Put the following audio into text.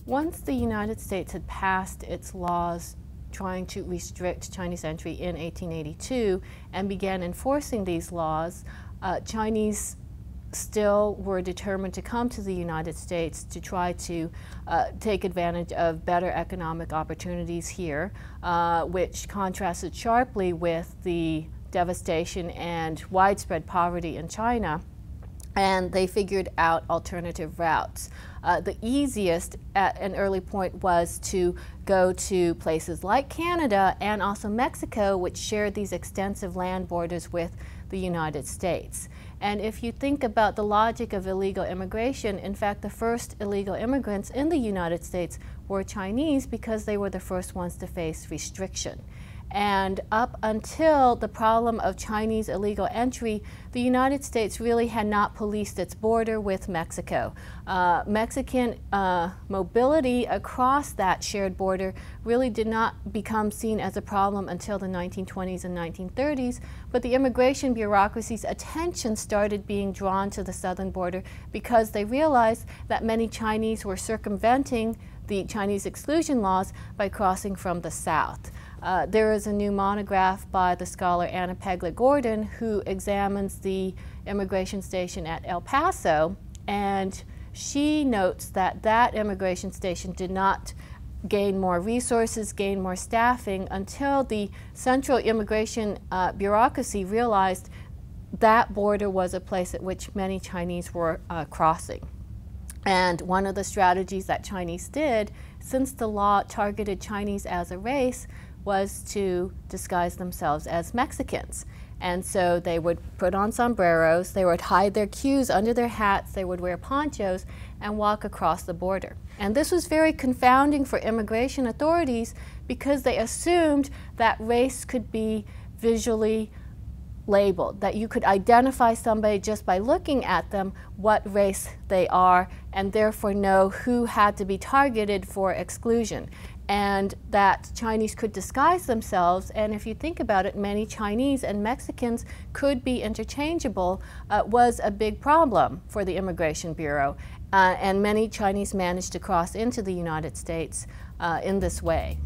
Once the United States had passed its laws trying to restrict Chinese entry in 1882 and began enforcing these laws, Chinese still were determined to come to the United States to try to take advantage of better economic opportunities here, which contrasted sharply with the devastation and widespread poverty in China. And they figured out alternative routes. The easiest at an early point was to go to places like Canada and also Mexico, which shared these extensive land borders with the United States. And if you think about the logic of illegal immigration, in fact, the first illegal immigrants in the United States were Chinese because they were the first ones to face restriction. And up until the problem of Chinese illegal entry, the United States really had not policed its border with Mexico. Mexican mobility across that shared border really did not become seen as a problem until the 1920s and 1930s, but the immigration bureaucracy's attention started being drawn to the southern border because they realized that many Chinese were circumventing the Chinese exclusion laws by crossing from the south. There is a new monograph by the scholar Anna Pegler-Gordon who examines the immigration station at El Paso, and she notes that that immigration station did not gain more resources, gain more staffing until the central immigration bureaucracy realized that border was a place at which many Chinese were crossing. And one of the strategies that Chinese did, since the law targeted Chinese as a race, was to disguise themselves as Mexicans. And so they would put on sombreros, they would hide their queues under their hats, they would wear ponchos and walk across the border. And this was very confounding for immigration authorities because they assumed that race could be visually labeled, that you could identify somebody just by looking at them what race they are and therefore know who had to be targeted for exclusion. And that Chinese could disguise themselves, and if you think about it, many Chinese and Mexicans could be interchangeable, was a big problem for the Immigration Bureau. And many Chinese managed to cross into the United States in this way.